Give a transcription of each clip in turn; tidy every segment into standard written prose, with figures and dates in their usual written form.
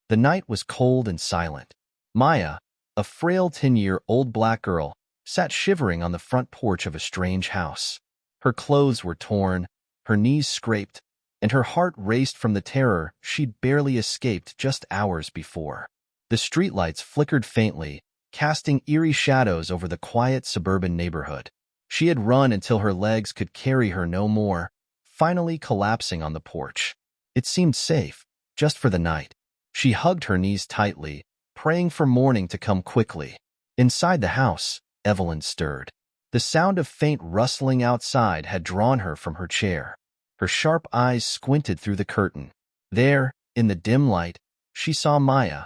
The night was cold and silent. Maya, a frail 10-year-old black girl, sat shivering on the front porch of a strange house. Her clothes were torn, her knees scraped, and her heart raced from the terror she'd barely escaped just hours before. The streetlights flickered faintly, casting eerie shadows over the quiet suburban neighborhood. She had run until her legs could carry her no more, finally collapsing on the porch. It seemed safe, just for the night. She hugged her knees tightly, praying for morning to come quickly. Inside the house, Evelyn stirred. The sound of faint rustling outside had drawn her from her chair. Her sharp eyes squinted through the curtain. There, in the dim light, she saw Maya,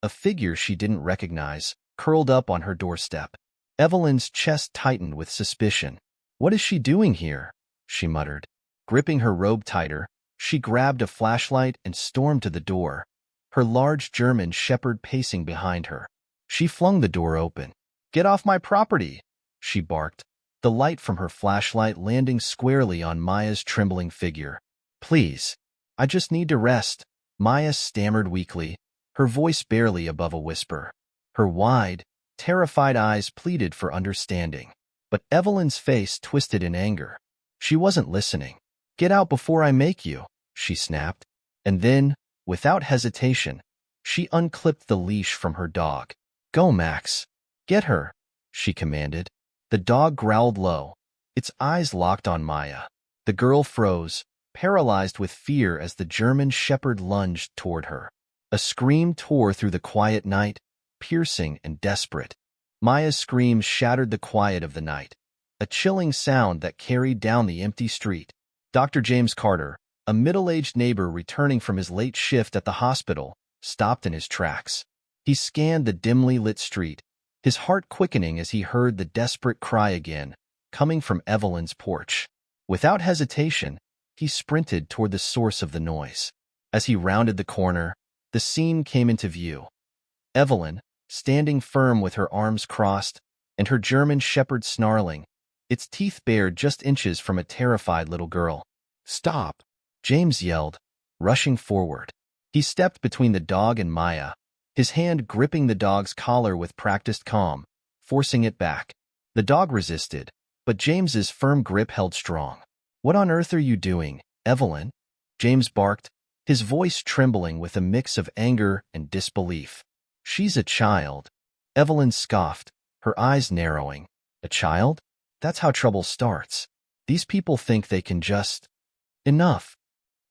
a figure she didn't recognize, curled up on her doorstep. Evelyn's chest tightened with suspicion. "What is she doing here?" she muttered. Gripping her robe tighter, she grabbed a flashlight and stormed to the door, her large German shepherd pacing behind her. She flung the door open. "Get off my property!" she barked, the light from her flashlight landing squarely on Maya's trembling figure. "Please, I just need to rest," Maya stammered weakly, her voice barely above a whisper. Her wide, terrified eyes pleaded for understanding. But Evelyn's face twisted in anger. She wasn't listening. "Get out before I make you," she snapped. And then, without hesitation, she unclipped the leash from her dog. "Go, Max. Get her," she commanded. The dog growled low, its eyes locked on Maya. The girl froze, paralyzed with fear as the German shepherd lunged toward her. A scream tore through the quiet night, piercing and desperate. Maya's screams shattered the quiet of the night, a chilling sound that carried down the empty street. Dr. James Carter, a middle-aged neighbor returning from his late shift at the hospital, stopped in his tracks. He scanned the dimly lit street, his heart quickening as he heard the desperate cry again, coming from Evelyn's porch. Without hesitation, he sprinted toward the source of the noise. As he rounded the corner, the scene came into view. Evelyn, standing firm with her arms crossed, and her German shepherd snarling, its teeth bared just inches from a terrified little girl. "Stop!" James yelled, rushing forward. He stepped between the dog and Maya, his hand gripping the dog's collar with practiced calm, forcing it back. The dog resisted, but James's firm grip held strong. "What on earth are you doing, Evelyn?" James barked, his voice trembling with a mix of anger and disbelief. "She's a child," Evelyn scoffed, her eyes narrowing. "A child? That's how trouble starts. These people think they can just—" "Enough!"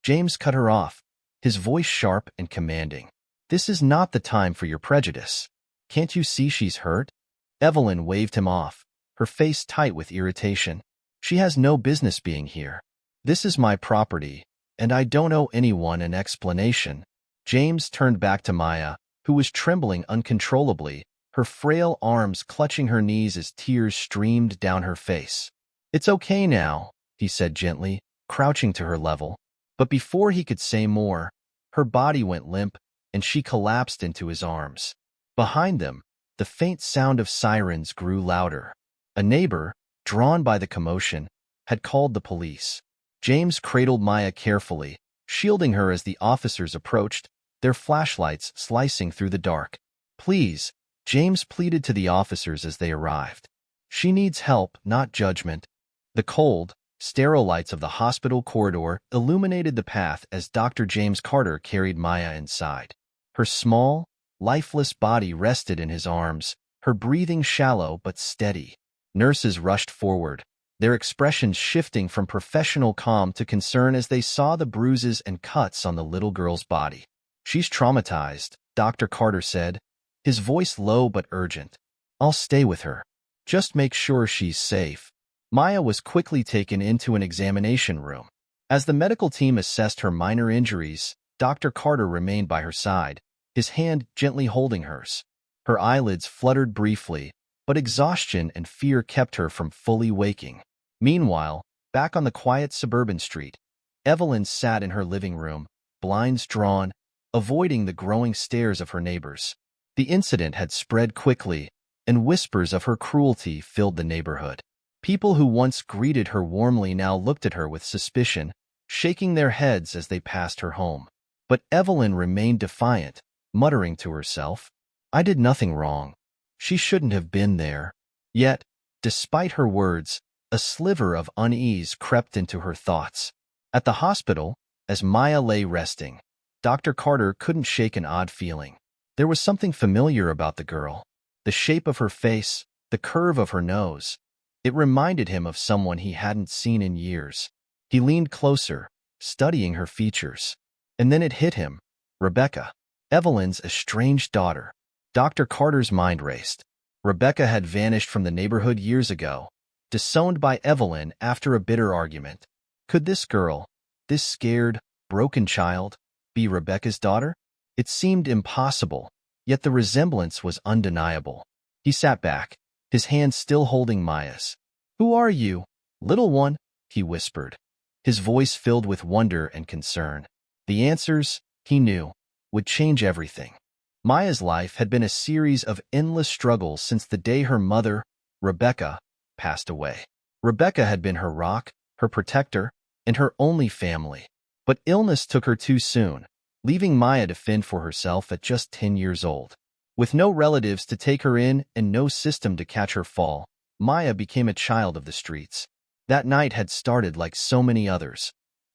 James cut her off, his voice sharp and commanding. "This is not the time for your prejudice. Can't you see she's hurt?" Evelyn waved him off, her face tight with irritation. "She has no business being here. This is my property, and I don't owe anyone an explanation." James turned back to Maya, who was trembling uncontrollably, her frail arms clutching her knees as tears streamed down her face. "It's okay now," he said gently, crouching to her level. But before he could say more, her body went limp, and she collapsed into his arms. Behind them, the faint sound of sirens grew louder. A neighbor, drawn by the commotion, had called the police. James cradled Maya carefully, shielding her as the officers approached, their flashlights slicing through the dark. "Please," James pleaded to the officers as they arrived. "She needs help, not judgment." The cold, sterile lights of the hospital corridor illuminated the path as Dr. James Carter carried Maya inside. Her small, lifeless body rested in his arms, her breathing shallow but steady. Nurses rushed forward, their expressions shifting from professional calm to concern as they saw the bruises and cuts on the little girl's body. "She's traumatized," Dr. Carter said, his voice low but urgent. "I'll stay with her. Just make sure she's safe." Maya was quickly taken into an examination room. As the medical team assessed her minor injuries, Dr. Carter remained by her side, his hand gently holding hers. Her eyelids fluttered briefly, but exhaustion and fear kept her from fully waking. Meanwhile, back on the quiet suburban street, Evelyn sat in her living room, blinds drawn, avoiding the growing stares of her neighbors. The incident had spread quickly, and whispers of her cruelty filled the neighborhood. People who once greeted her warmly now looked at her with suspicion, shaking their heads as they passed her home. But Evelyn remained defiant, muttering to herself, "I did nothing wrong. She shouldn't have been there." Yet, despite her words, a sliver of unease crept into her thoughts. At the hospital, as Maya lay resting, Dr. Carter couldn't shake an odd feeling. There was something familiar about the girl. The shape of her face, the curve of her nose. It reminded him of someone he hadn't seen in years. He leaned closer, studying her features. And then it hit him. Rebecca, Evelyn's estranged daughter. Dr. Carter's mind raced. Rebecca had vanished from the neighborhood years ago, disowned by Evelyn after a bitter argument. Could this girl, this scared, broken child, be Rebecca's daughter? It seemed impossible, yet the resemblance was undeniable. He sat back, his hand still holding Maya's. "Who are you, little one?" he whispered, his voice filled with wonder and concern. The answers, he knew, would change everything. Maya's life had been a series of endless struggles since the day her mother, Rebecca, passed away. Rebecca had been her rock, her protector, and her only family. But illness took her too soon, leaving Maya to fend for herself at just 10 years old. With no relatives to take her in and no system to catch her fall, Maya became a child of the streets. That night had started like so many others,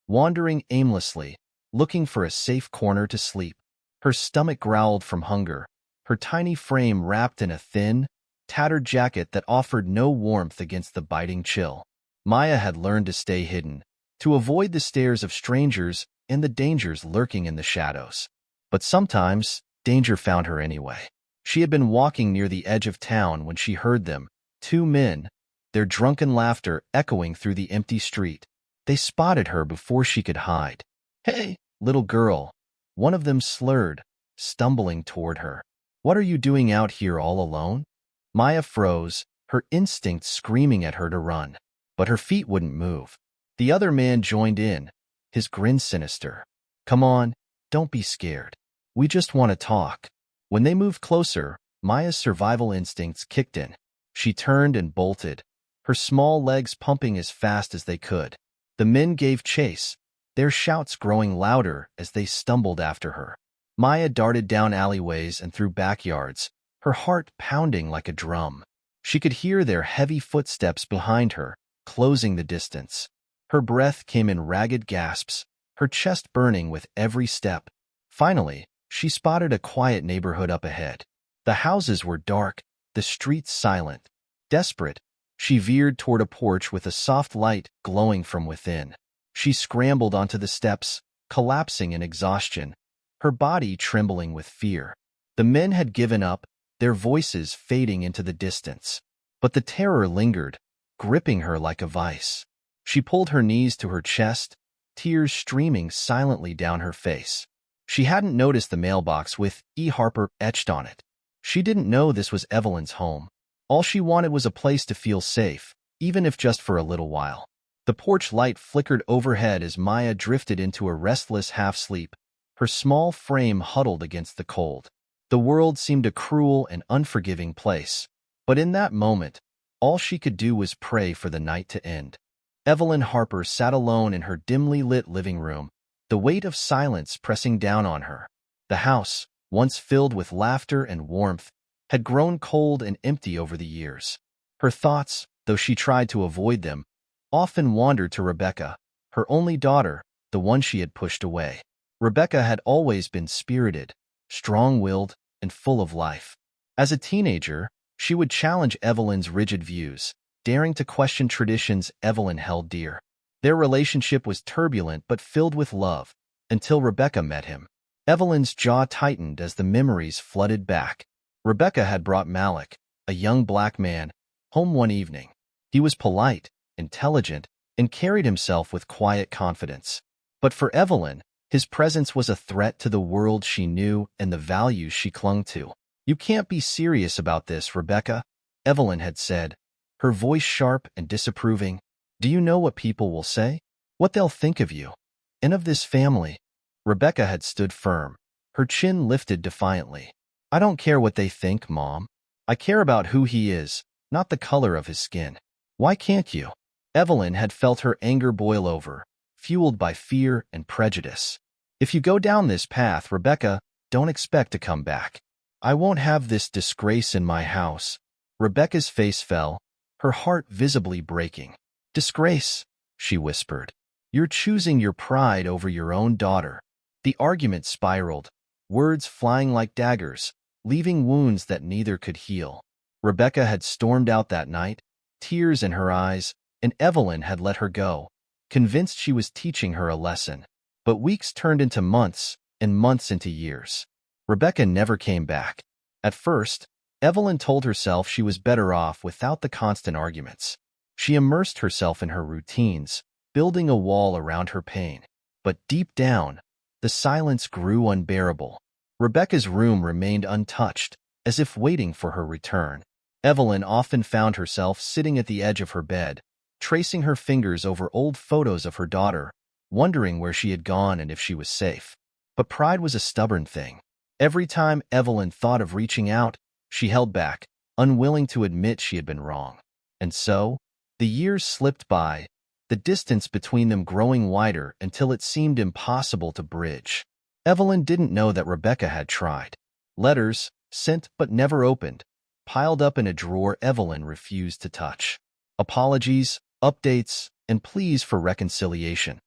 wandering aimlessly, looking for a safe corner to sleep. Her stomach growled from hunger, her tiny frame wrapped in a thin, tattered jacket that offered no warmth against the biting chill. Maya had learned to stay hidden, to avoid the stares of strangers and the dangers lurking in the shadows. But sometimes, danger found her anyway. She had been walking near the edge of town when she heard them, two men, their drunken laughter echoing through the empty street. They spotted her before she could hide. "Hey, little girl," one of them slurred, stumbling toward her. "What are you doing out here all alone?" Maya froze, her instinct screaming at her to run. But her feet wouldn't move. The other man joined in, his grin sinister. "Come on, don't be scared. We just want to talk." When they moved closer, Maya's survival instincts kicked in. She turned and bolted, her small legs pumping as fast as they could. The men gave chase, their shouts growing louder as they stumbled after her. Maya darted down alleyways and through backyards, her heart pounding like a drum. She could hear their heavy footsteps behind her, closing the distance. Her breath came in ragged gasps, her chest burning with every step. Finally, she spotted a quiet neighborhood up ahead. The houses were dark, the streets silent. Desperate, she veered toward a porch with a soft light glowing from within. She scrambled onto the steps, collapsing in exhaustion, her body trembling with fear. The men had given up, their voices fading into the distance. But the terror lingered, gripping her like a vice. She pulled her knees to her chest, tears streaming silently down her face. She hadn't noticed the mailbox with E. Harper etched on it. She didn't know this was Evelyn's home. All she wanted was a place to feel safe, even if just for a little while. The porch light flickered overhead as Maya drifted into a restless half-sleep, her small frame huddled against the cold. The world seemed a cruel and unforgiving place, but in that moment, all she could do was pray for the night to end. Evelyn Harper sat alone in her dimly lit living room, the weight of silence pressing down on her. The house, once filled with laughter and warmth, had grown cold and empty over the years. Her thoughts, though she tried to avoid them, often wandered to Rebecca, her only daughter, the one she had pushed away. Rebecca had always been spirited, strong-willed, and full of life. As a teenager, she would challenge Evelyn's rigid views, daring to question traditions Evelyn held dear. Their relationship was turbulent but filled with love, until Rebecca met him. Evelyn's jaw tightened as the memories flooded back. Rebecca had brought Malik, a young black man, home one evening. He was polite, intelligent, and carried himself with quiet confidence. But for Evelyn, his presence was a threat to the world she knew and the values she clung to. "You can't be serious about this, Rebecca," Evelyn had said, her voice sharp and disapproving. "Do you know what people will say? What they'll think of you? And of this family?" Rebecca had stood firm, her chin lifted defiantly. "I don't care what they think, Mom. I care about who he is, not the color of his skin." "Why can't you?" Evelyn had felt her anger boil over, fueled by fear and prejudice. "If you go down this path, Rebecca, don't expect to come back. I won't have this disgrace in my house." Rebecca's face fell, her heart visibly breaking. "Disgrace," she whispered. "You're choosing your pride over your own daughter." The argument spiraled, words flying like daggers, leaving wounds that neither could heal. Rebecca had stormed out that night, tears in her eyes, and Evelyn had let her go, convinced she was teaching her a lesson. But weeks turned into months, and months into years. Rebecca never came back. At first, Evelyn told herself she was better off without the constant arguments. She immersed herself in her routines, building a wall around her pain. But deep down, the silence grew unbearable. Rebecca's room remained untouched, as if waiting for her return. Evelyn often found herself sitting at the edge of her bed, tracing her fingers over old photos of her daughter, wondering where she had gone and if she was safe. But pride was a stubborn thing. Every time Evelyn thought of reaching out, she held back, unwilling to admit she had been wrong. And so, the years slipped by, the distance between them growing wider until it seemed impossible to bridge. Evelyn didn't know that Rebecca had tried. Letters, sent but never opened, piled up in a drawer Evelyn refused to touch. Apologies, updates, and pleas for reconciliation,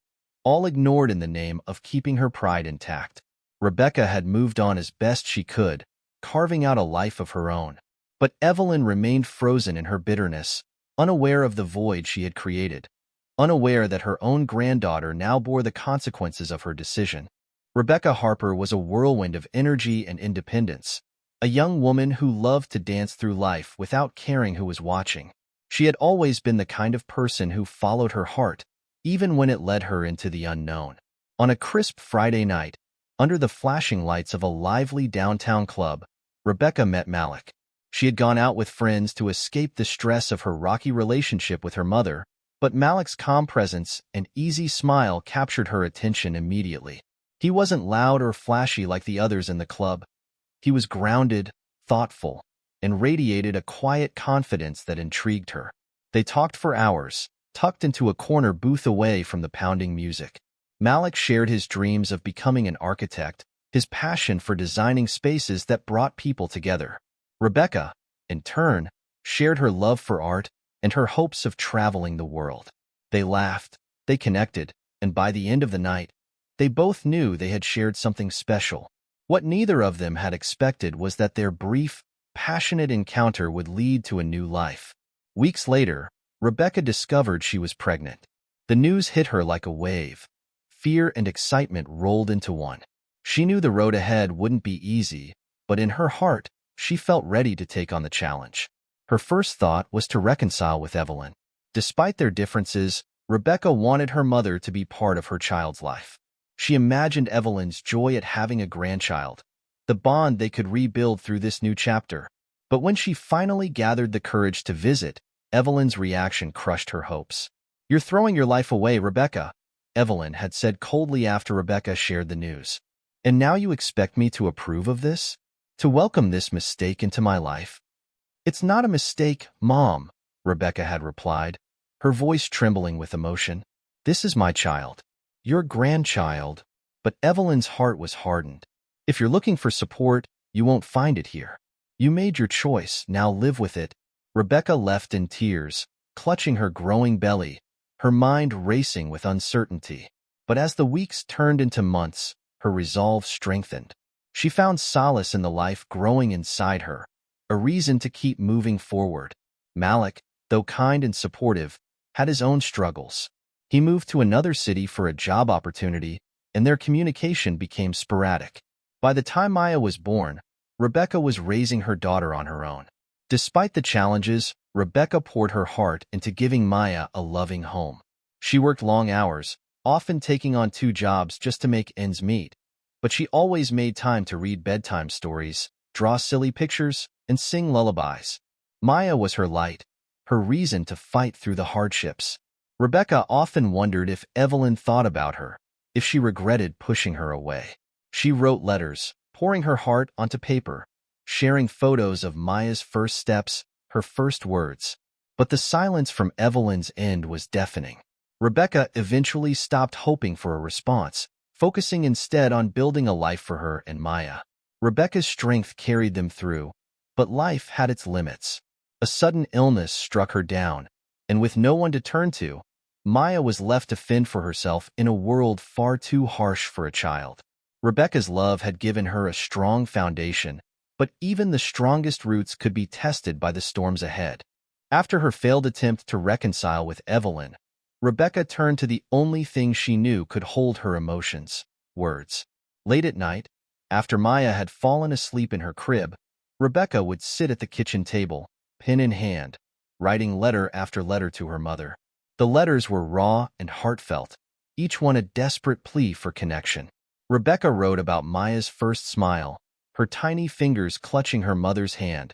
all ignored in the name of keeping her pride intact. Rebecca had moved on as best she could, carving out a life of her own. But Evelyn remained frozen in her bitterness, unaware of the void she had created, unaware that her own granddaughter now bore the consequences of her decision. Rebecca Harper was a whirlwind of energy and independence, a young woman who loved to dance through life without caring who was watching. She had always been the kind of person who followed her heart, even when it led her into the unknown. On a crisp Friday night, under the flashing lights of a lively downtown club, Rebecca met Malik. She had gone out with friends to escape the stress of her rocky relationship with her mother, but Malik's calm presence and easy smile captured her attention immediately. He wasn't loud or flashy like the others in the club. He was grounded, thoughtful, and radiated a quiet confidence that intrigued her. They talked for hours, tucked into a corner booth away from the pounding music. Malik shared his dreams of becoming an architect, his passion for designing spaces that brought people together. Rebecca, in turn, shared her love for art and her hopes of traveling the world. They laughed, they connected, and by the end of the night, they both knew they had shared something special. What neither of them had expected was that their brief, passionate encounter would lead to a new life. Weeks later, Rebecca discovered she was pregnant. The news hit her like a wave. Fear and excitement rolled into one. She knew the road ahead wouldn't be easy, but in her heart, she felt ready to take on the challenge. Her first thought was to reconcile with Evelyn. Despite their differences, Rebecca wanted her mother to be part of her child's life. She imagined Evelyn's joy at having a grandchild, the bond they could rebuild through this new chapter. But when she finally gathered the courage to visit, Evelyn's reaction crushed her hopes. "You're throwing your life away, Rebecca," Evelyn had said coldly after Rebecca shared the news. "And now you expect me to approve of this? To welcome this mistake into my life?" "It's not a mistake, Mom," Rebecca had replied, her voice trembling with emotion. "This is my child. Your grandchild." But Evelyn's heart was hardened. "If you're looking for support, you won't find it here. You made your choice, now live with it." Rebecca left in tears, clutching her growing belly, her mind racing with uncertainty. But as the weeks turned into months, her resolve strengthened. She found solace in the life growing inside her, a reason to keep moving forward. Malik, though kind and supportive, had his own struggles. He moved to another city for a job opportunity, and their communication became sporadic. By the time Maya was born, Rebecca was raising her daughter on her own. Despite the challenges, Rebecca poured her heart into giving Maya a loving home. She worked long hours, often taking on 2 jobs just to make ends meet, but she always made time to read bedtime stories, draw silly pictures, and sing lullabies. Maya was her light, her reason to fight through the hardships. Rebecca often wondered if Evelyn thought about her, if she regretted pushing her away. She wrote letters, pouring her heart onto paper, sharing photos of Maya's first steps, her first words. But the silence from Evelyn's end was deafening. Rebecca eventually stopped hoping for a response, focusing instead on building a life for her and Maya. Rebecca's strength carried them through, but life had its limits. A sudden illness struck her down, and with no one to turn to, Maya was left to fend for herself in a world far too harsh for a child. Rebecca's love had given her a strong foundation, but even the strongest roots could be tested by the storms ahead. After her failed attempt to reconcile with Evelyn, Rebecca turned to the only thing she knew could hold her emotions: words. Late at night, after Maya had fallen asleep in her crib, Rebecca would sit at the kitchen table, pen in hand, writing letter after letter to her mother. The letters were raw and heartfelt, each one a desperate plea for connection. Rebecca wrote about Maya's first smile, her tiny fingers clutching her mother's hand,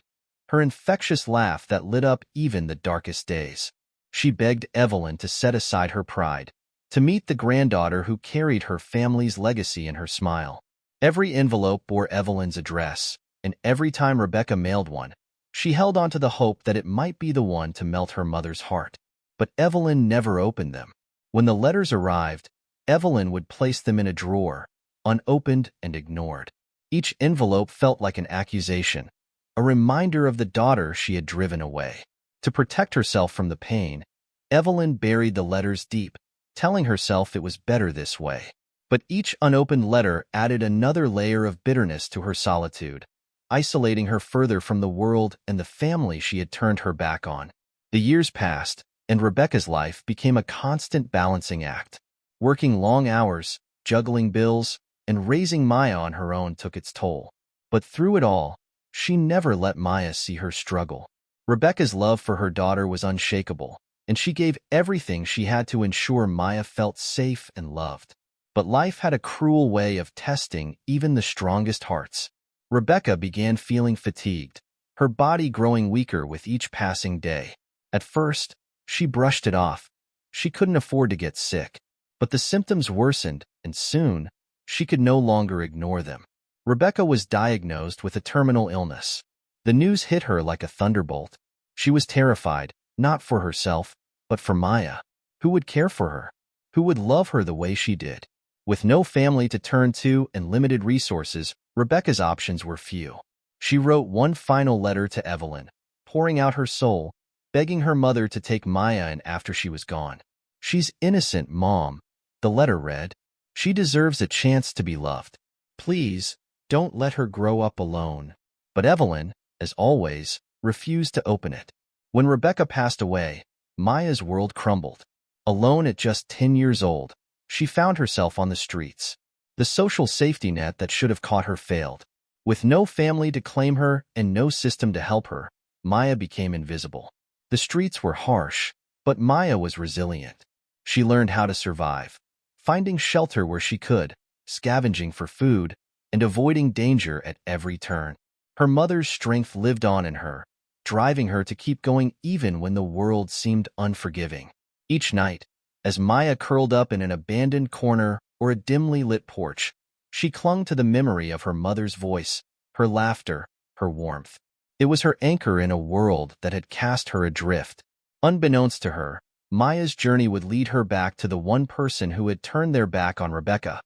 her infectious laugh that lit up even the darkest days. She begged Evelyn to set aside her pride, to meet the granddaughter who carried her family's legacy in her smile. Every envelope bore Evelyn's address, and every time Rebecca mailed one, she held on to the hope that it might be the one to melt her mother's heart. But Evelyn never opened them. When the letters arrived, Evelyn would place them in a drawer, unopened and ignored. Each envelope felt like an accusation, a reminder of the daughter she had driven away. To protect herself from the pain, Evelyn buried the letters deep, telling herself it was better this way. But each unopened letter added another layer of bitterness to her solitude, isolating her further from the world and the family she had turned her back on. The years passed, and Rebecca's life became a constant balancing act. Working long hours, juggling bills, and raising Maya on her own took its toll. But through it all, she never let Maya see her struggle. Rebecca's love for her daughter was unshakable, and she gave everything she had to ensure Maya felt safe and loved. But life had a cruel way of testing even the strongest hearts. Rebecca began feeling fatigued, her body growing weaker with each passing day. At first, she brushed it off. She couldn't afford to get sick. But the symptoms worsened, and soon, she could no longer ignore them. Rebecca was diagnosed with a terminal illness. The news hit her like a thunderbolt. She was terrified, not for herself, but for Maya. Who would care for her? Who would love her the way she did? With no family to turn to and limited resources, Rebecca's options were few. She wrote one final letter to Evelyn, pouring out her soul, begging her mother to take Maya in after she was gone. "She's innocent, Mom," the letter read. "She deserves a chance to be loved. Please, don't let her grow up alone." But Evelyn, as always, refused to open it. When Rebecca passed away, Maya's world crumbled. Alone at just 10 years old, she found herself on the streets. The social safety net that should have caught her failed. With no family to claim her and no system to help her, Maya became invisible. The streets were harsh, but Maya was resilient. She learned how to survive, finding shelter where she could, scavenging for food, and avoiding danger at every turn. Her mother's strength lived on in her, driving her to keep going even when the world seemed unforgiving. Each night, as Maya curled up in an abandoned corner or a dimly lit porch, she clung to the memory of her mother's voice, her laughter, her warmth. It was her anchor in a world that had cast her adrift. Unbeknownst to her, Maya's journey would lead her back to the one person who had turned their back on Rebecca,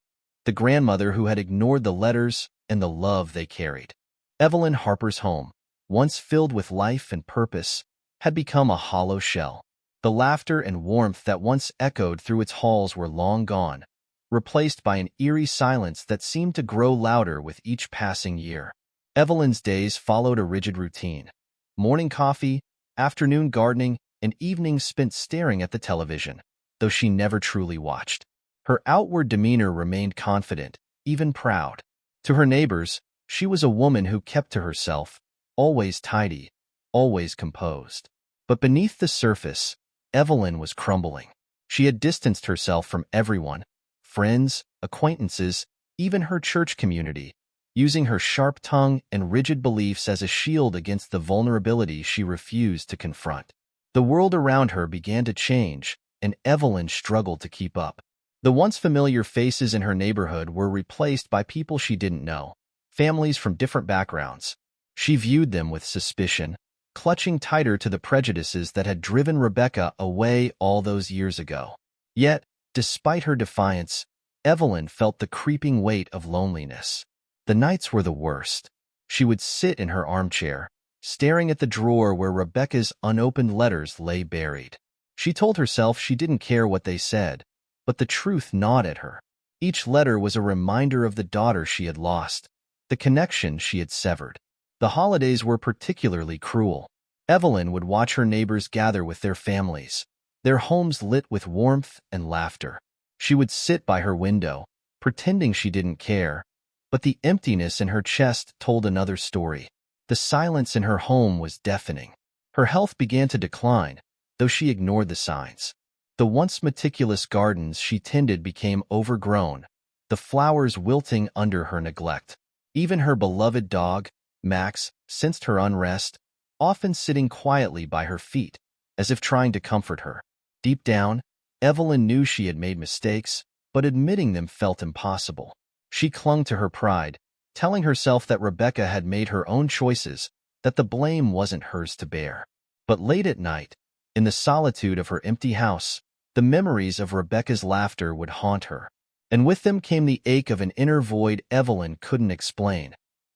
the grandmother who had ignored the letters and the love they carried. Evelyn Harper's home, once filled with life and purpose, had become a hollow shell. The laughter and warmth that once echoed through its halls were long gone, replaced by an eerie silence that seemed to grow louder with each passing year. Evelyn's days followed a rigid routine: morning coffee, afternoon gardening, and evenings spent staring at the television, though she never truly watched. Her outward demeanor remained confident, even proud. To her neighbors, she was a woman who kept to herself, always tidy, always composed. But beneath the surface, Evelyn was crumbling. She had distanced herself from everyone, friends, acquaintances, even her church community, using her sharp tongue and rigid beliefs as a shield against the vulnerability she refused to confront. The world around her began to change, and Evelyn struggled to keep up. The once familiar faces in her neighborhood were replaced by people she didn't know, families from different backgrounds. She viewed them with suspicion, clutching tighter to the prejudices that had driven Rebecca away all those years ago. Yet, despite her defiance, Evelyn felt the creeping weight of loneliness. The nights were the worst. She would sit in her armchair, staring at the drawer where Rebecca's unopened letters lay buried. She told herself she didn't care what they said, but the truth gnawed at her. Each letter was a reminder of the daughter she had lost, the connection she had severed. The holidays were particularly cruel. Evelyn would watch her neighbors gather with their families, their homes lit with warmth and laughter. She would sit by her window, pretending she didn't care, but the emptiness in her chest told another story. The silence in her home was deafening. Her health began to decline, though she ignored the signs. The once meticulous gardens she tended became overgrown, the flowers wilting under her neglect. Even her beloved dog, Max, sensed her unrest, often sitting quietly by her feet, as if trying to comfort her. Deep down, Evelyn knew she had made mistakes, but admitting them felt impossible. She clung to her pride, telling herself that Rebecca had made her own choices, that the blame wasn't hers to bear. But late at night, in the solitude of her empty house, the memories of Rebecca's laughter would haunt her. And with them came the ache of an inner void Evelyn couldn't explain,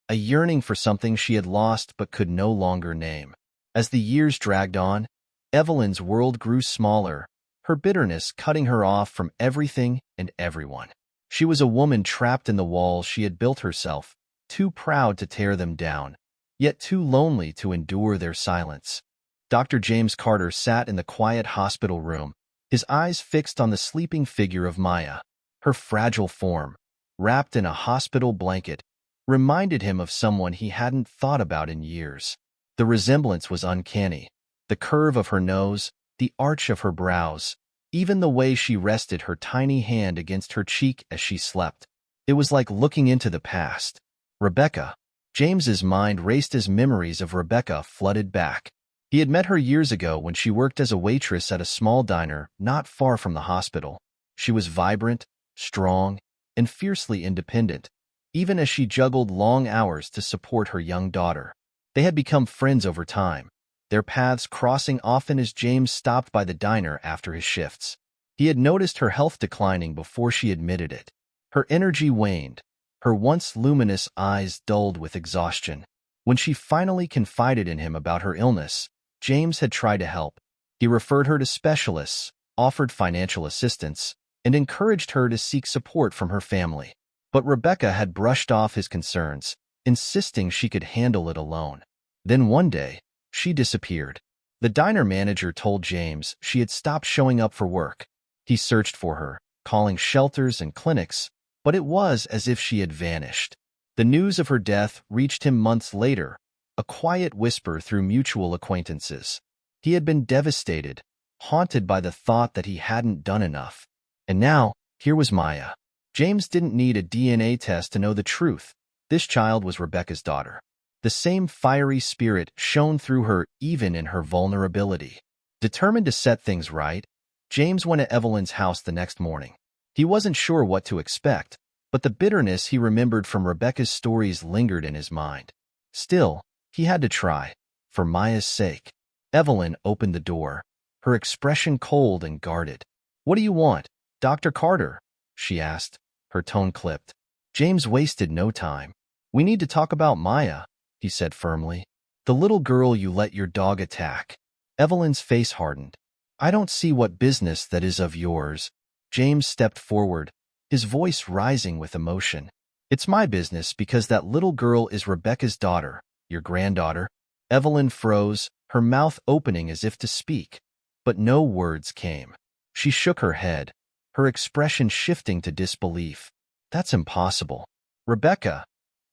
a yearning for something she had lost but could no longer name. As the years dragged on, Evelyn's world grew smaller, her bitterness cutting her off from everything and everyone. She was a woman trapped in the walls she had built herself, too proud to tear them down, yet too lonely to endure their silence. Dr. James Carter sat in the quiet hospital room, his eyes fixed on the sleeping figure of Maya. Her fragile form, wrapped in a hospital blanket, reminded him of someone he hadn't thought about in years. The resemblance was uncanny. The curve of her nose, the arch of her brows, even the way she rested her tiny hand against her cheek as she slept. It was like looking into the past. Rebecca. James's mind raced as memories of Rebecca flooded back. He had met her years ago when she worked as a waitress at a small diner not far from the hospital. She was vibrant, strong, and fiercely independent, even as she juggled long hours to support her young daughter. They had become friends over time, their paths crossing often as James stopped by the diner after his shifts. He had noticed her health declining before she admitted it. Her energy waned, her once luminous eyes dulled with exhaustion. When she finally confided in him about her illness, James had tried to help. He referred her to specialists, offered financial assistance, and encouraged her to seek support from her family. But Rebecca had brushed off his concerns, insisting she could handle it alone. Then one day, she disappeared. The diner manager told James she had stopped showing up for work. He searched for her, calling shelters and clinics, but it was as if she had vanished. The news of her death reached him months later, a quiet whisper through mutual acquaintances. He had been devastated, haunted by the thought that he hadn't done enough. And now, here was Maya. James didn't need a DNA test to know the truth. This child was Rebecca's daughter. The same fiery spirit shone through her even in her vulnerability. Determined to set things right, James went to Evelyn's house the next morning. He wasn't sure what to expect, but the bitterness he remembered from Rebecca's stories lingered in his mind. Still, he had to try, for Maya's sake. Evelyn opened the door, her expression cold and guarded. "What do you want, Dr. Carter?" she asked, her tone clipped. James wasted no time. "We need to talk about Maya," he said firmly. "The little girl you let your dog attack." Evelyn's face hardened. "I don't see what business that is of yours." James stepped forward, his voice rising with emotion. "It's my business because that little girl is Rebecca's daughter, your granddaughter." Evelyn froze, her mouth opening as if to speak, but no words came. She shook her head, her expression shifting to disbelief. "That's impossible. Rebecca,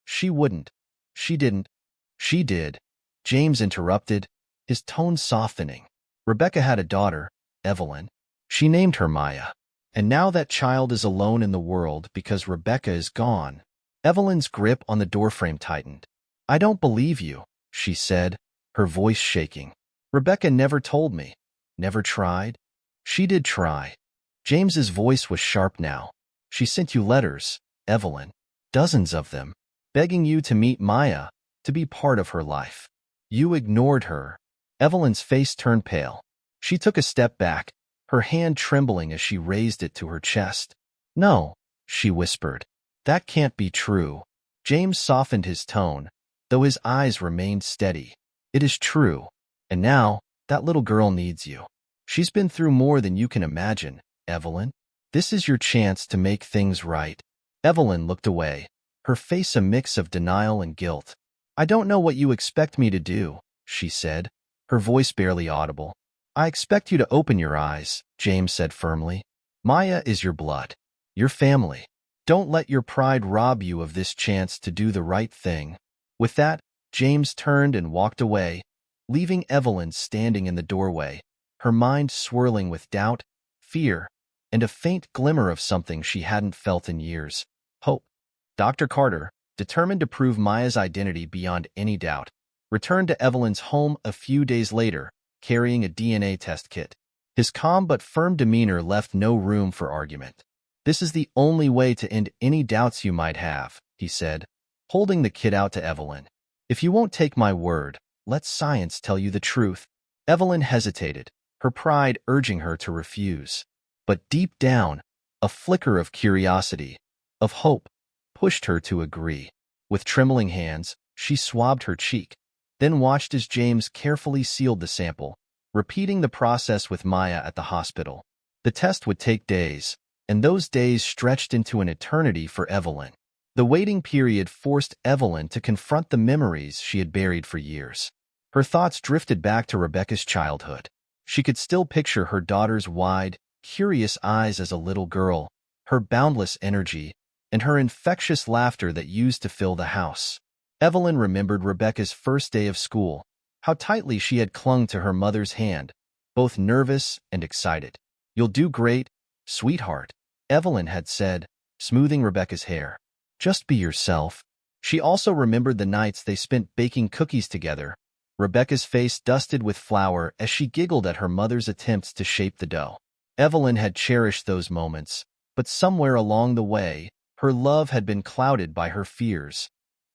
she wouldn't. She didn't." "She did," James interrupted, his tone softening. "Rebecca had a daughter, Evelyn. She named her Maya. And now that child is alone in the world because Rebecca is gone." Evelyn's grip on the doorframe tightened. "I don't believe you," she said, her voice shaking. "Rebecca never told me. Never tried." "She did try." James's voice was sharp now. "She sent you letters, Evelyn. Dozens of them. Begging you to meet Maya, to be part of her life. You ignored her." Evelyn's face turned pale. She took a step back, her hand trembling as she raised it to her chest. "No," she whispered. "That can't be true." James softened his tone, though his eyes remained steady. It is true. And now, that little girl needs you. She's been through more than you can imagine, Evelyn. This is your chance to make things right. Evelyn looked away, her face a mix of denial and guilt. I don't know what you expect me to do, she said, her voice barely audible. I expect you to open your eyes, James said firmly. Maya is your blood, your family. Don't let your pride rob you of this chance to do the right thing. With that, James turned and walked away, leaving Evelyn standing in the doorway, her mind swirling with doubt, fear, and a faint glimmer of something she hadn't felt in years: hope. Dr. Carter, determined to prove Maya's identity beyond any doubt, returned to Evelyn's home a few days later, carrying a DNA test kit. His calm but firm demeanor left no room for argument. This is the only way to end any doubts you might have, he said, holding the kit out to Evelyn. If you won't take my word, let science tell you the truth. Evelyn hesitated, her pride urging her to refuse. But deep down, a flicker of curiosity, of hope, pushed her to agree. With trembling hands, she swabbed her cheek, then watched as James carefully sealed the sample, repeating the process with Maya at the hospital. The test would take days, and those days stretched into an eternity for Evelyn. The waiting period forced Evelyn to confront the memories she had buried for years. Her thoughts drifted back to Rebecca's childhood. She could still picture her daughter's wide, curious eyes as a little girl, her boundless energy, and her infectious laughter that used to fill the house. Evelyn remembered Rebecca's first day of school, how tightly she had clung to her mother's hand, both nervous and excited. You'll do great, sweetheart, Evelyn had said, smoothing Rebecca's hair. Just be yourself. She also remembered the nights they spent baking cookies together, Rebecca's face dusted with flour as she giggled at her mother's attempts to shape the dough. Evelyn had cherished those moments, but somewhere along the way, her love had been clouded by her fears.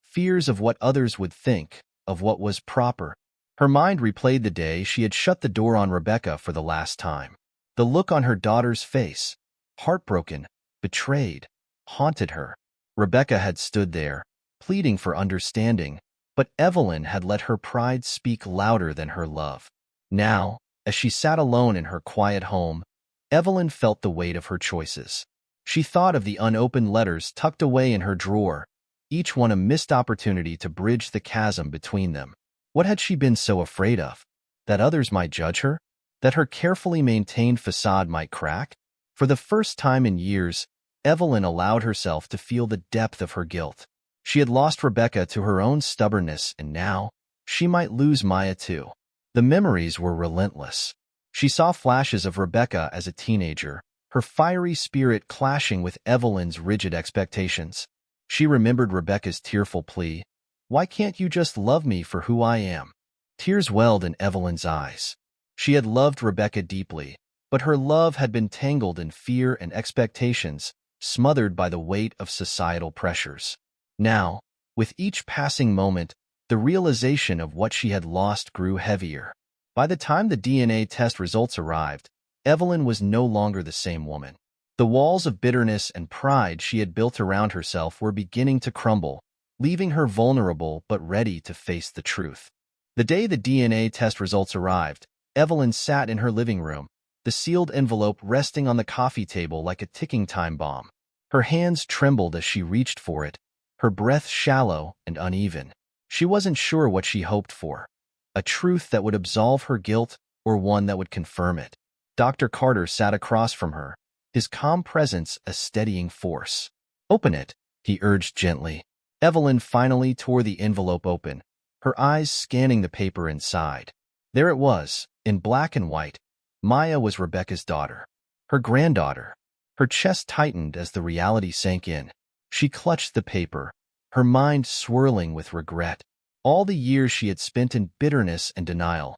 Fears of what others would think, of what was proper. Her mind replayed the day she had shut the door on Rebecca for the last time. The look on her daughter's face, heartbroken, betrayed, haunted her. Rebecca had stood there, pleading for understanding, but Evelyn had let her pride speak louder than her love. Now, as she sat alone in her quiet home, Evelyn felt the weight of her choices. She thought of the unopened letters tucked away in her drawer, each one a missed opportunity to bridge the chasm between them. What had she been so afraid of? That others might judge her? That her carefully maintained facade might crack? For the first time in years, Evelyn allowed herself to feel the depth of her guilt. She had lost Rebecca to her own stubbornness, and now, she might lose Maya too. The memories were relentless. She saw flashes of Rebecca as a teenager, her fiery spirit clashing with Evelyn's rigid expectations. She remembered Rebecca's tearful plea, "Why can't you just love me for who I am?" Tears welled in Evelyn's eyes. She had loved Rebecca deeply, but her love had been tangled in fear and expectations, smothered by the weight of societal pressures. Now, with each passing moment, the realization of what she had lost grew heavier. By the time the DNA test results arrived, Evelyn was no longer the same woman. The walls of bitterness and pride she had built around herself were beginning to crumble, leaving her vulnerable but ready to face the truth. The day the DNA test results arrived, Evelyn sat in her living room, the sealed envelope resting on the coffee table like a ticking time bomb. Her hands trembled as she reached for it, her breath shallow and uneven. She wasn't sure what she hoped for, a truth that would absolve her guilt or one that would confirm it. Dr. Carter sat across from her, his calm presence a steadying force. "Open it," he urged gently. Evelyn finally tore the envelope open, her eyes scanning the paper inside. There it was, in black and white. Maya was Rebecca's daughter, her granddaughter. Her chest tightened as the reality sank in. She clutched the paper, her mind swirling with regret. All the years she had spent in bitterness and denial,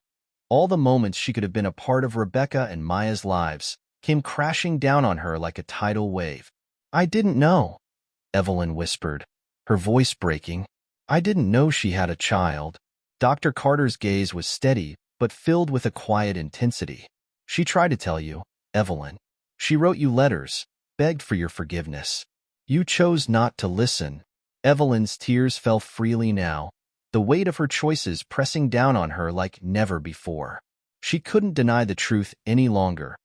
all the moments she could have been a part of Rebecca and Maya's lives, came crashing down on her like a tidal wave. "I didn't know," Evelyn whispered, her voice breaking. "I didn't know she had a child." Dr. Carter's gaze was steady, but filled with a quiet intensity. "She tried to tell you, Evelyn. She wrote you letters, begged for your forgiveness. You chose not to listen." Evelyn's tears fell freely now, the weight of her choices pressing down on her like never before. She couldn't deny the truth any longer.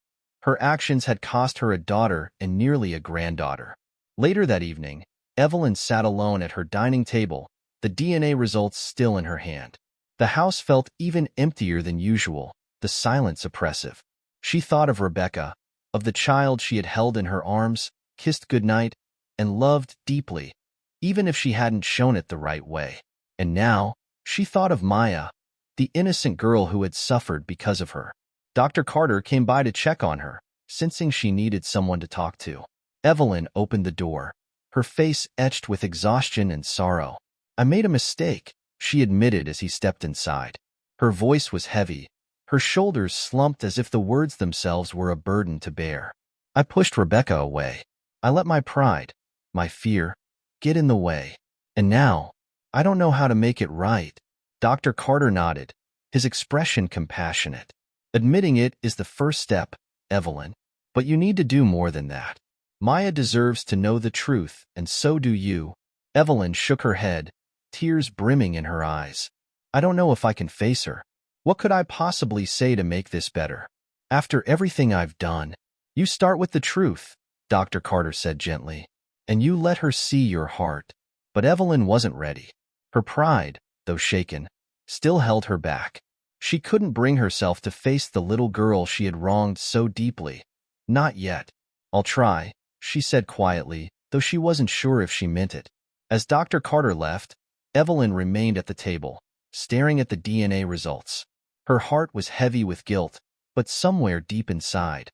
Her actions had cost her a daughter and nearly a granddaughter. Later that evening, Evelyn sat alone at her dining table, the DNA results still in her hand. The house felt even emptier than usual, the silence oppressive. She thought of Rebecca, of the child she had held in her arms, kissed goodnight, and loved deeply, even if she hadn't shown it the right way. And now, she thought of Maya, the innocent girl who had suffered because of her. Dr. Carter came by to check on her, sensing she needed someone to talk to. Evelyn opened the door, her face etched with exhaustion and sorrow. "I made a mistake," she admitted as he stepped inside. Her voice was heavy, her shoulders slumped as if the words themselves were a burden to bear. "I pushed Rebecca away. I let my pride, my fear, get in the way. And now, I don't know how to make it right." Dr. Carter nodded, his expression compassionate. "Admitting it is the first step, Evelyn. But you need to do more than that. Maya deserves to know the truth, and so do you." Evelyn shook her head, tears brimming in her eyes. "I don't know if I can face her. What could I possibly say to make this better? After everything I've done." "You start with the truth," Dr. Carter said gently, "and you let her see your heart." But Evelyn wasn't ready. Her pride, though shaken, still held her back. She couldn't bring herself to face the little girl she had wronged so deeply. "Not yet. I'll try," she said quietly, though she wasn't sure if she meant it. As Dr. Carter left, Evelyn remained at the table, staring at the DNA results. Her heart was heavy with guilt, but somewhere deep inside,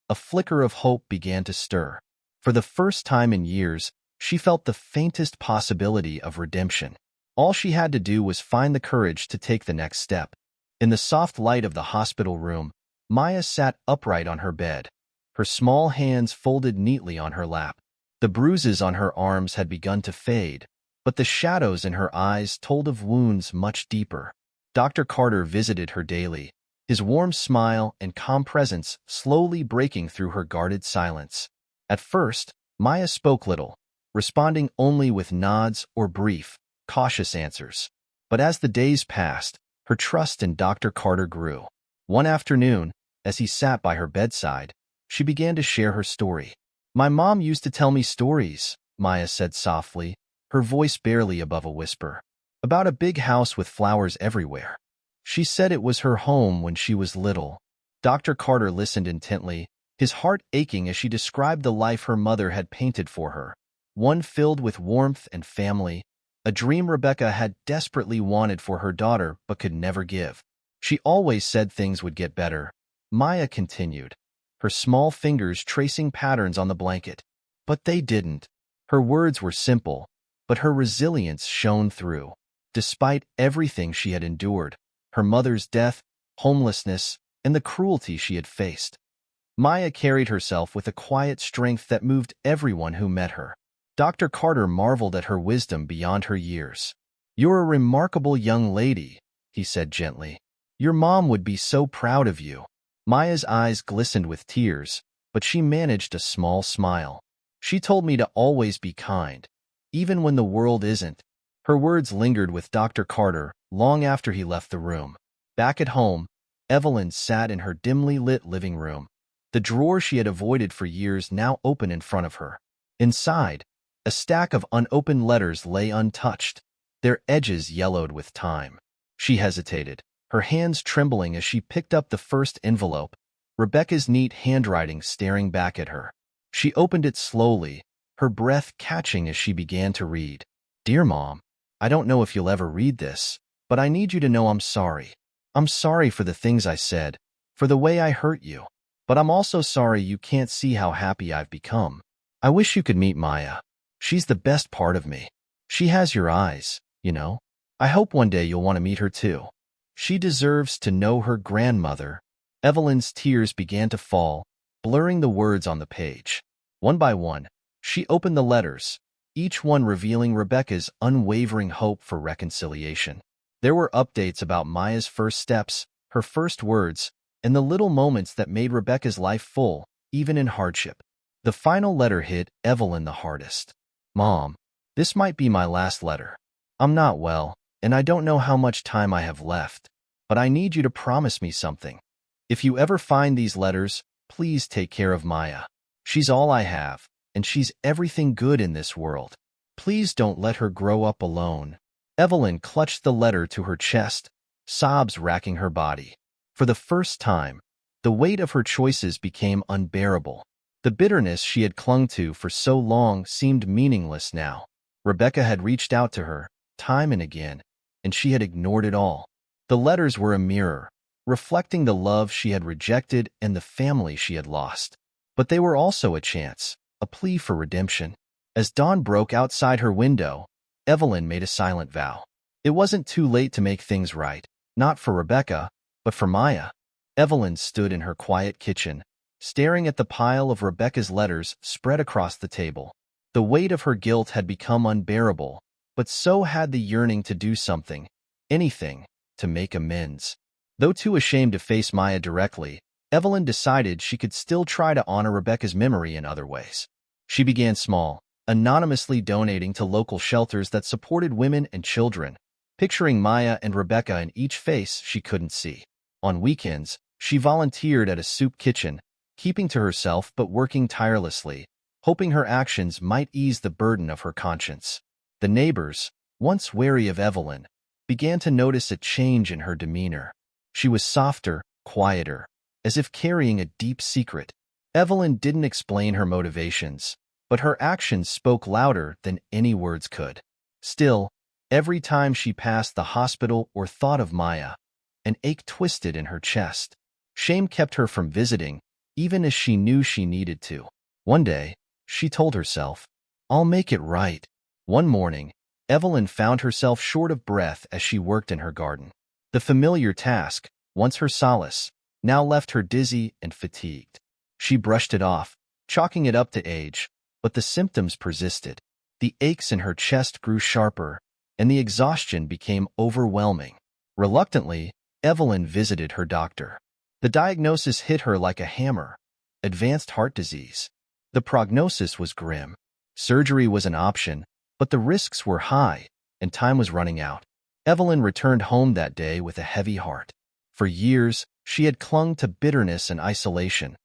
a flicker of hope began to stir. For the first time in years, she felt the faintest possibility of redemption. All she had to do was find the courage to take the next step. In the soft light of the hospital room, Maya sat upright on her bed, her small hands folded neatly on her lap. The bruises on her arms had begun to fade, but the shadows in her eyes told of wounds much deeper. Dr. Carter visited her daily, his warm smile and calm presence slowly breaking through her guarded silence. At first, Maya spoke little, responding only with nods or brief, cautious answers. But as the days passed, her trust in Dr. Carter grew. One afternoon, as he sat by her bedside, she began to share her story. "My mom used to tell me stories," Maya said softly, her voice barely above a whisper, "about a big house with flowers everywhere. She said it was her home when she was little." Dr. Carter listened intently, his heart aching as she described the life her mother had painted for her, one filled with warmth and family, a dream Rebecca had desperately wanted for her daughter but could never give. "She always said things would get better," Maya continued, her small fingers tracing patterns on the blanket. "But they didn't." Her words were simple, but her resilience shone through. Despite everything she had endured, her mother's death, homelessness, and the cruelty she had faced, Maya carried herself with a quiet strength that moved everyone who met her. Dr. Carter marveled at her wisdom beyond her years. "You're a remarkable young lady," he said gently. "Your mom would be so proud of you." Maya's eyes glistened with tears, but she managed a small smile. "She told me to always be kind, even when the world isn't." Her words lingered with Dr. Carter long after he left the room. Back at home, Evelyn sat in her dimly lit living room, the drawer she had avoided for years now open in front of her. Inside, a stack of unopened letters lay untouched, their edges yellowed with time. She hesitated, her hands trembling as she picked up the first envelope, Rebecca's neat handwriting staring back at her. She opened it slowly, her breath catching as she began to read. "Dear Mom, I don't know if you'll ever read this, but I need you to know I'm sorry. I'm sorry for the things I said, for the way I hurt you. But I'm also sorry you can't see how happy I've become. I wish you could meet Maya. She's the best part of me. She has your eyes, you know. I hope one day you'll want to meet her too. She deserves to know her grandmother." Evelyn's tears began to fall, blurring the words on the page. One by one, she opened the letters, each one revealing Rebecca's unwavering hope for reconciliation. There were updates about Maya's first steps, her first words, and the little moments that made Rebecca's life full, even in hardship. The final letter hit Evelyn the hardest. "Mom, This might be my last letter. I'm not well, and I don't know how much time I have left, but I need you to promise me something. If you ever find these letters, please take care of Maya. She's all I have, and she's everything good in this world. Please don't let her grow up alone." Evelyn clutched the letter to her chest, sobs racking her body. For the first time, the weight of her choices became unbearable. The bitterness she had clung to for so long seemed meaningless now. Rebecca had reached out to her, time and again, and she had ignored it all. The letters were a mirror, reflecting the love she had rejected and the family she had lost. But they were also a chance, a plea for redemption. As dawn broke outside her window, Evelyn made a silent vow. It wasn't too late to make things right, not for Rebecca, but for Maya. Evelyn stood in her quiet kitchen, staring at the pile of Rebecca's letters spread across the table. The weight of her guilt had become unbearable, but so had the yearning to do something, anything, to make amends. Though too ashamed to face Maya directly, Evelyn decided she could still try to honor Rebecca's memory in other ways. She began small, anonymously donating to local shelters that supported women and children, picturing Maya and Rebecca in each face she couldn't see. On weekends, she volunteered at a soup kitchen, keeping to herself but working tirelessly, hoping her actions might ease the burden of her conscience. The neighbors, once wary of Evelyn, began to notice a change in her demeanor. She was softer, quieter, as if carrying a deep secret. Evelyn didn't explain her motivations, but her actions spoke louder than any words could. Still, every time she passed the hospital or thought of Maya, an ache twisted in her chest. Shame kept her from visiting, even as she knew she needed to. One day, she told herself, "I'll make it right." One morning, Evelyn found herself short of breath as she worked in her garden. The familiar task, once her solace, now left her dizzy and fatigued. She brushed it off, chalking it up to age, but the symptoms persisted. The aches in her chest grew sharper, and the exhaustion became overwhelming. Reluctantly, Evelyn visited her doctor. The diagnosis hit her like a hammer: advanced heart disease. The prognosis was grim. Surgery was an option, but the risks were high, and time was running out. Evelyn returned home that day with a heavy heart. For years, she had clung to bitterness and isolation,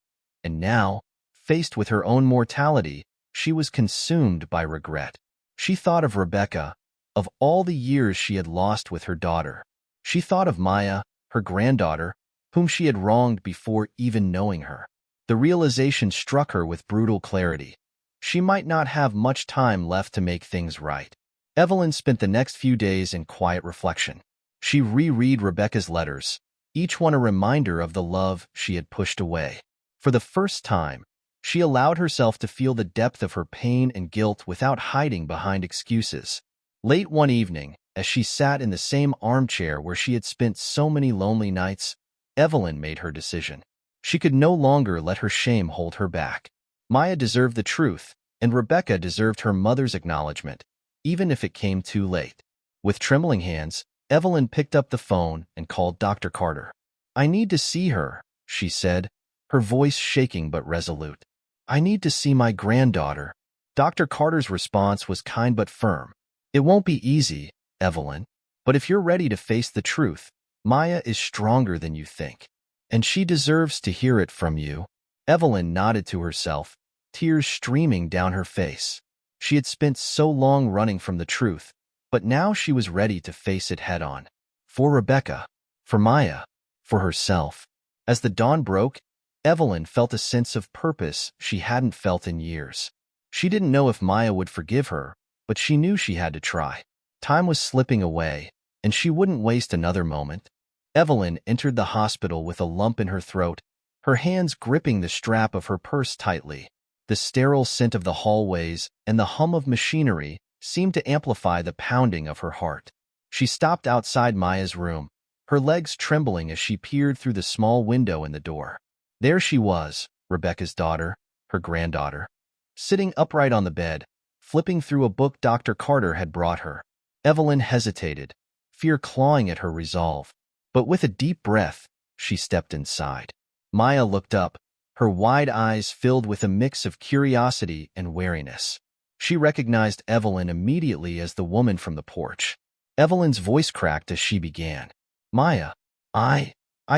and now, faced with her own mortality, she was consumed by regret. She thought of Rebecca, of all the years she had lost with her daughter. She thought of Maya, her granddaughter, whom she had wronged before even knowing her. The realization struck her with brutal clarity. She might not have much time left to make things right. Evelyn spent the next few days in quiet reflection. She reread Rebecca's letters, each one a reminder of the love she had pushed away. For the first time, she allowed herself to feel the depth of her pain and guilt without hiding behind excuses. Late one evening, as she sat in the same armchair where she had spent so many lonely nights, Evelyn made her decision. She could no longer let her shame hold her back. Maya deserved the truth, and Rebecca deserved her mother's acknowledgement, even if it came too late. With trembling hands, Evelyn picked up the phone and called Dr. Carter. "I need to see her," she said, her voice shaking but resolute. "I need to see my granddaughter." Dr. Carter's response was kind but firm. "It won't be easy, Evelyn, but if you're ready to face the truth, Maya is stronger than you think, and she deserves to hear it from you." Evelyn nodded to herself, tears streaming down her face. She had spent so long running from the truth, but now she was ready to face it head-on. For Rebecca, for Maya, for herself. As the dawn broke, Evelyn felt a sense of purpose she hadn't felt in years. She didn't know if Maya would forgive her, but she knew she had to try. Time was slipping away, and she wouldn't waste another moment. Evelyn entered the hospital with a lump in her throat, her hands gripping the strap of her purse tightly. The sterile scent of the hallways and the hum of machinery seemed to amplify the pounding of her heart. She stopped outside Maya's room, her legs trembling as she peered through the small window in the door. There she was, Rebecca's daughter, her granddaughter, sitting upright on the bed, flipping through a book Dr. Carter had brought her. Evelyn hesitated, fear clawing at her resolve. But with a deep breath, she stepped inside. Maya looked up, her wide eyes filled with a mix of curiosity and wariness. She recognized Evelyn immediately as the woman from the porch. Evelyn's voice cracked as she began. Maya, I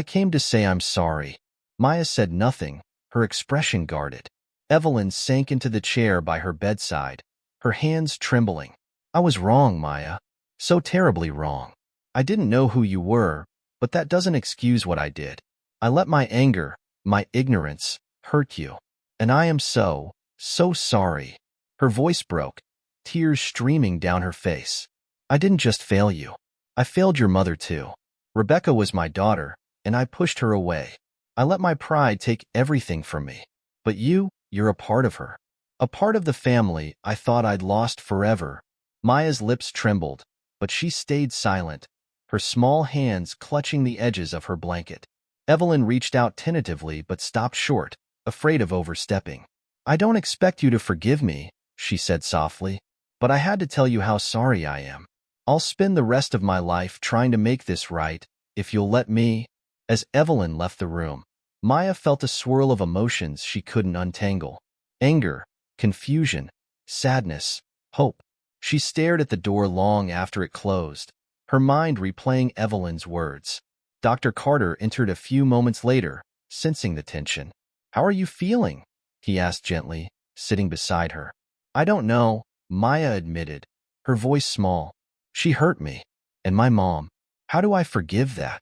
came to say I'm sorry. Maya said nothing, her expression guarded. Evelyn sank into the chair by her bedside, her hands trembling. I was wrong, Maya. So terribly wrong. I didn't know who you were, but that doesn't excuse what I did. I let my anger, my ignorance, hurt you. And I am so sorry. Her voice broke, tears streaming down her face. I didn't just fail you. I failed your mother too. Rebecca was my daughter, and I pushed her away. I let my pride take everything from me. But you're a part of her. A part of the family I thought I'd lost forever. Maya's lips trembled, but she stayed silent, her small hands clutching the edges of her blanket. Evelyn reached out tentatively but stopped short, afraid of overstepping. I don't expect you to forgive me, she said softly, but I had to tell you how sorry I am. I'll spend the rest of my life trying to make this right, if you'll let me. As Evelyn left the room, Maya felt a swirl of emotions she couldn't untangle. Anger, confusion, sadness, hope. She stared at the door long after it closed, her mind replaying Evelyn's words. Dr. Carter entered a few moments later, sensing the tension. How are you feeling? He asked gently, sitting beside her. I don't know, Maya admitted, her voice small. She hurt me. And my mom. How do I forgive that?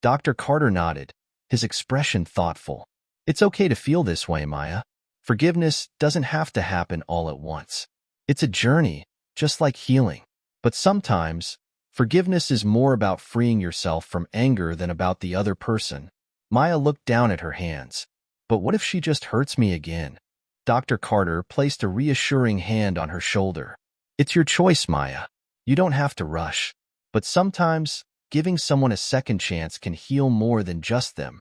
Dr. Carter nodded, his expression thoughtful. It's okay to feel this way, Maya. Forgiveness doesn't have to happen all at once. It's a journey, just like healing. But sometimes, forgiveness is more about freeing yourself from anger than about the other person. Maya looked down at her hands. But what if she just hurts me again? Dr. Carter placed a reassuring hand on her shoulder. It's your choice, Maya. You don't have to rush. But sometimes, giving someone a second chance can heal more than just them.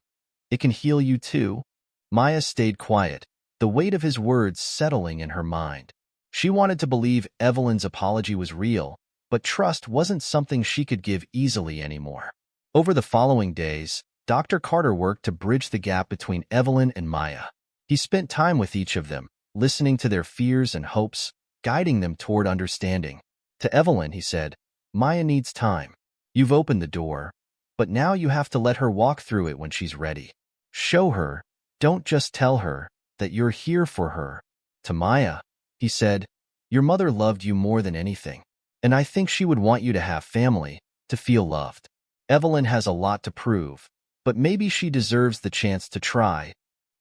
It can heal you too. Maya stayed quiet, the weight of his words settling in her mind. She wanted to believe Evelyn's apology was real, but trust wasn't something she could give easily anymore. Over the following days, Dr. Carter worked to bridge the gap between Evelyn and Maya. He spent time with each of them, listening to their fears and hopes, guiding them toward understanding. To Evelyn, he said, Maya needs time. You've opened the door, but now you have to let her walk through it when she's ready. Show her, don't just tell her, that you're here for her. To Maya, he said, your mother loved you more than anything, and I think she would want you to have family, to feel loved. Evelyn has a lot to prove, but maybe she deserves the chance to try.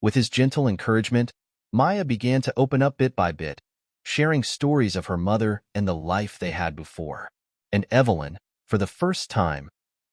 With his gentle encouragement, Maya began to open up bit by bit, sharing stories of her mother and the life they had before. And Evelyn, for the first time,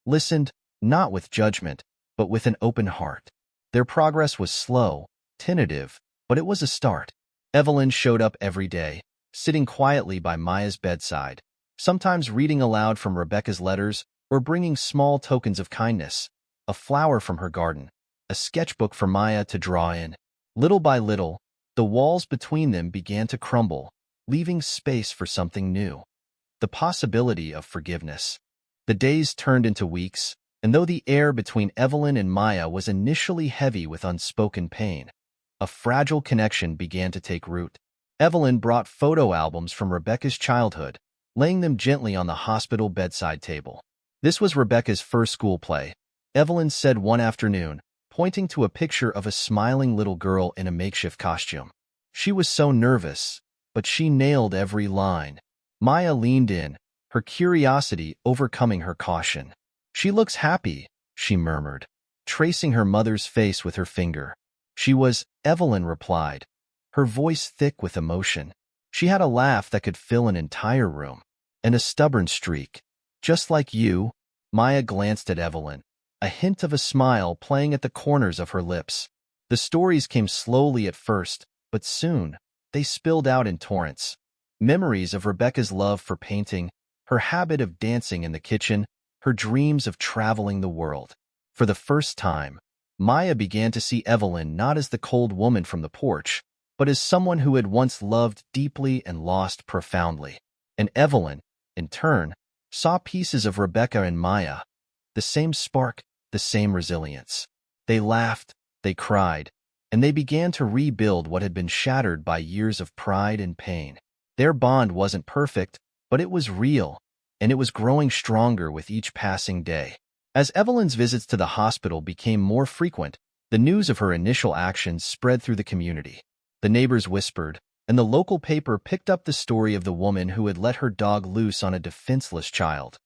listened, not with judgment, but with an open heart. Their progress was slow, tentative, but it was a start. Evelyn showed up every day, sitting quietly by Maya's bedside, sometimes reading aloud from Rebecca's letters or bringing small tokens of kindness, a flower from her garden, a sketchbook for Maya to draw in. Little by little, the walls between them began to crumble, leaving space for something new. The possibility of forgiveness. The days turned into weeks, and though the air between Evelyn and Maya was initially heavy with unspoken pain, a fragile connection began to take root. Evelyn brought photo albums from Rebecca's childhood, laying them gently on the hospital bedside table. This was Rebecca's first school play, Evelyn said one afternoon, pointing to a picture of a smiling little girl in a makeshift costume. She was so nervous, but she nailed every line. Maya leaned in, her curiosity overcoming her caution. She looks happy, she murmured, tracing her mother's face with her finger. She was, Evelyn replied, her voice thick with emotion. She had a laugh that could fill an entire room, and a stubborn streak. Just like you. Maya glanced at Evelyn, a hint of a smile playing at the corners of her lips. The stories came slowly at first, but soon, they spilled out in torrents. Memories of Rebecca's love for painting, her habit of dancing in the kitchen, her dreams of traveling the world. For the first time, Maya began to see Evelyn not as the cold woman from the porch, but as someone who had once loved deeply and lost profoundly. And Evelyn, in turn, saw pieces of Rebecca and Maya, the same spark, the same resilience. They laughed, they cried, and they began to rebuild what had been shattered by years of pride and pain. Their bond wasn't perfect, but it was real, and it was growing stronger with each passing day. As Evelyn's visits to the hospital became more frequent, the news of her initial actions spread through the community. The neighbors whispered, and the local paper picked up the story of the woman who had let her dog loose on a defenseless child,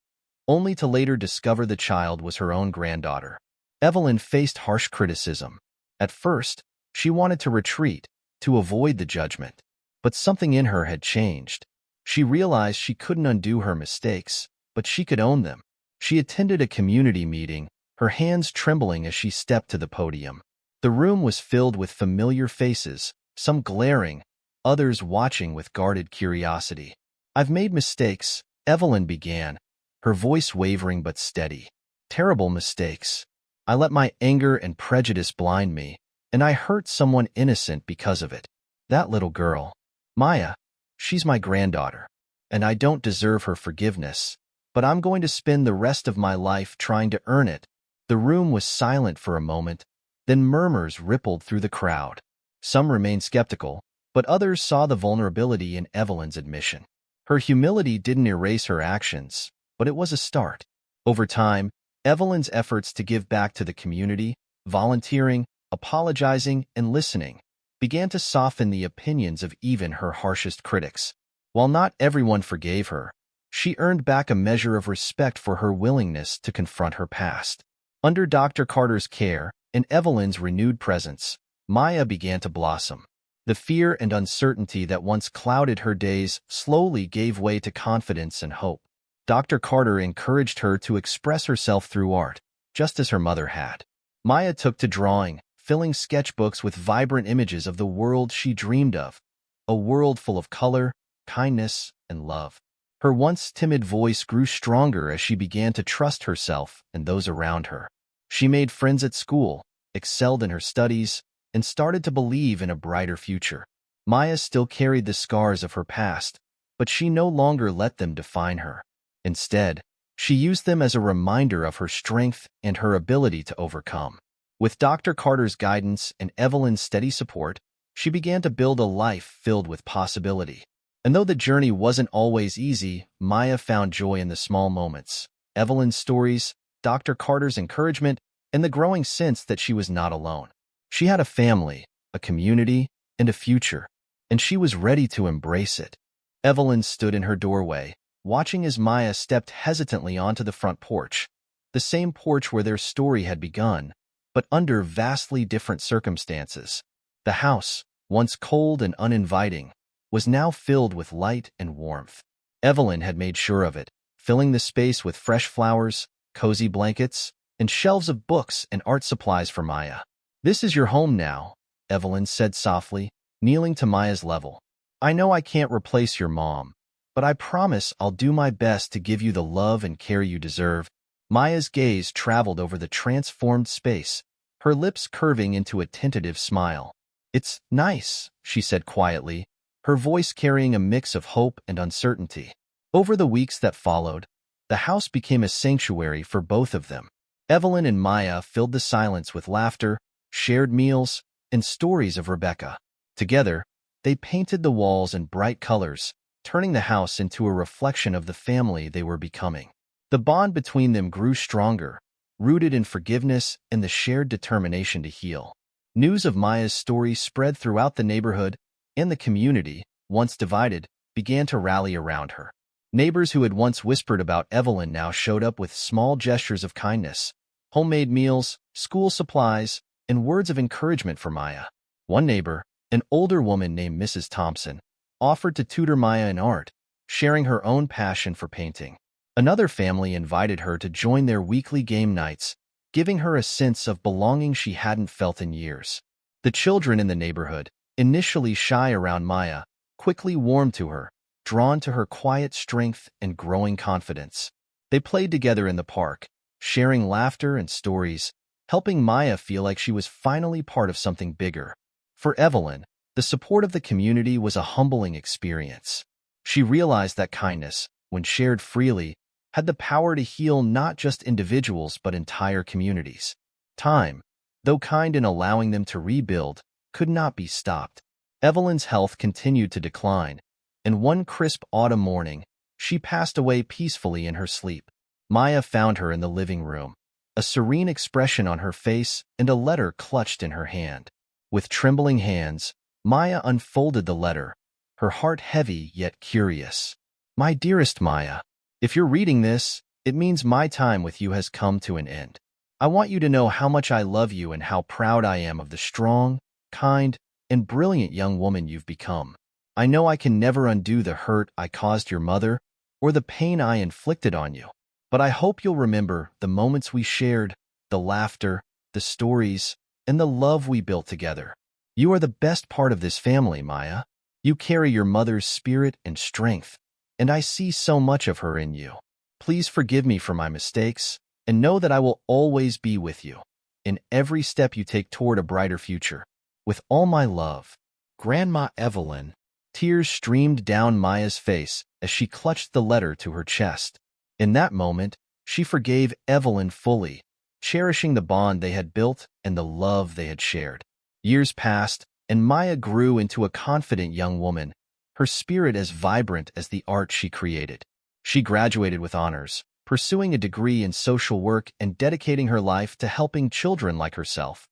only to later discover the child was her own granddaughter. Evelyn faced harsh criticism. At first, she wanted to retreat, to avoid the judgment. But something in her had changed. She realized she couldn't undo her mistakes, but she could own them. She attended a community meeting, her hands trembling as she stepped to the podium. The room was filled with familiar faces, some glaring, others watching with guarded curiosity. "I've made mistakes," Evelyn began, her voice wavering but steady. "Terrible mistakes. I let my anger and prejudice blind me, and I hurt someone innocent because of it. That little girl, Maya, she's my granddaughter, and I don't deserve her forgiveness, but I'm going to spend the rest of my life trying to earn it." The room was silent for a moment, then murmurs rippled through the crowd. Some remained skeptical, but others saw the vulnerability in Evelyn's admission. Her humility didn't erase her actions, but it was a start. Over time, Evelyn's efforts to give back to the community, volunteering, apologizing, and listening, began to soften the opinions of even her harshest critics. While not everyone forgave her, she earned back a measure of respect for her willingness to confront her past. Under Dr. Carter's care and Evelyn's renewed presence, Maya began to blossom. The fear and uncertainty that once clouded her days slowly gave way to confidence and hope. Dr. Carter encouraged her to express herself through art, just as her mother had. Maya took to drawing, filling sketchbooks with vibrant images of the world she dreamed of, a world full of color, kindness, and love. Her once timid voice grew stronger as she began to trust herself and those around her. She made friends at school, excelled in her studies, and started to believe in a brighter future. Maya still carried the scars of her past, but she no longer let them define her. Instead, she used them as a reminder of her strength and her ability to overcome. With Dr. Carter's guidance and Evelyn's steady support, she began to build a life filled with possibility. And though the journey wasn't always easy, Maya found joy in the small moments. Evelyn's stories, Dr. Carter's encouragement, and the growing sense that she was not alone. She had a family, a community, and a future, and she was ready to embrace it. Evelyn stood in her doorway, watching as Maya stepped hesitantly onto the front porch, the same porch where their story had begun, but under vastly different circumstances. The house, once cold and uninviting, was now filled with light and warmth. Evelyn had made sure of it, filling the space with fresh flowers, cozy blankets, and shelves of books and art supplies for Maya. "This is your home now," Evelyn said softly, kneeling to Maya's level. "I know I can't replace your mom, but I promise I'll do my best to give you the love and care you deserve." Maya's gaze traveled over the transformed space, her lips curving into a tentative smile. "It's nice," she said quietly, her voice carrying a mix of hope and uncertainty. Over the weeks that followed, the house became a sanctuary for both of them. Evelyn and Maya filled the silence with laughter, shared meals, and stories of Rebecca. Together, they painted the walls in bright colors, turning the house into a reflection of the family they were becoming. The bond between them grew stronger, rooted in forgiveness and the shared determination to heal. News of Maya's story spread throughout the neighborhood, and the community, once divided, began to rally around her. Neighbors who had once whispered about Evelyn now showed up with small gestures of kindness, homemade meals, school supplies, and words of encouragement for Maya. One neighbor, an older woman named Mrs. Thompson, offered to tutor Maya in art, sharing her own passion for painting. Another family invited her to join their weekly game nights, giving her a sense of belonging she hadn't felt in years. The children in the neighborhood, initially shy around Maya, quickly warmed to her, drawn to her quiet strength and growing confidence. They played together in the park, sharing laughter and stories, helping Maya feel like she was finally part of something bigger. For Evelyn, the support of the community was a humbling experience. She realized that kindness, when shared freely, had the power to heal not just individuals but entire communities. Time, though kind in allowing them to rebuild, could not be stopped. Evelyn's health continued to decline, and one crisp autumn morning, she passed away peacefully in her sleep. Maya found her in the living room, a serene expression on her face and a letter clutched in her hand. With trembling hands, Maya unfolded the letter, her heart heavy yet curious. My dearest Maya, if you're reading this, it means my time with you has come to an end. I want you to know how much I love you and how proud I am of the strong, kind, and brilliant young woman you've become. I know I can never undo the hurt I caused your mother or the pain I inflicted on you, but I hope you'll remember the moments we shared, the laughter, the stories, and the love we built together. You are the best part of this family, Maya. You carry your mother's spirit and strength, and I see so much of her in you. Please forgive me for my mistakes, and know that I will always be with you in every step you take toward a brighter future. With all my love, Grandma Evelyn. Tears streamed down Maya's face as she clutched the letter to her chest. In that moment, she forgave Evelyn fully, cherishing the bond they had built and the love they had shared. Years passed, and Maya grew into a confident young woman, her spirit as vibrant as the art she created. She graduated with honors, pursuing a degree in social work and dedicating her life to helping children like herself,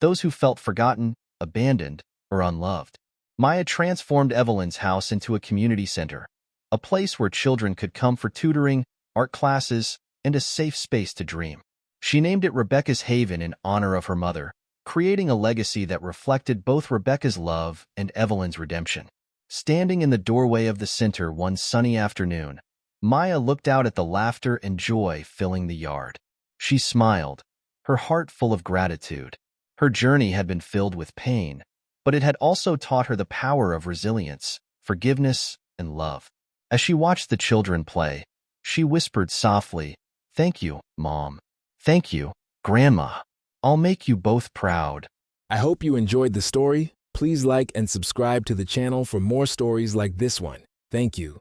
those who felt forgotten, abandoned, or unloved. Maya transformed Evelyn's house into a community center, a place where children could come for tutoring, art classes, and a safe space to dream. She named it Rebecca's Haven in honor of her mother, creating a legacy that reflected both Rebecca's love and Evelyn's redemption. Standing in the doorway of the center one sunny afternoon, Maya looked out at the laughter and joy filling the yard. She smiled, her heart full of gratitude. Her journey had been filled with pain, but it had also taught her the power of resilience, forgiveness, and love. As she watched the children play, she whispered softly, "Thank you, Mom. Thank you, Grandma. I'll make you both proud." I hope you enjoyed the story. Please like and subscribe to the channel for more stories like this one. Thank you.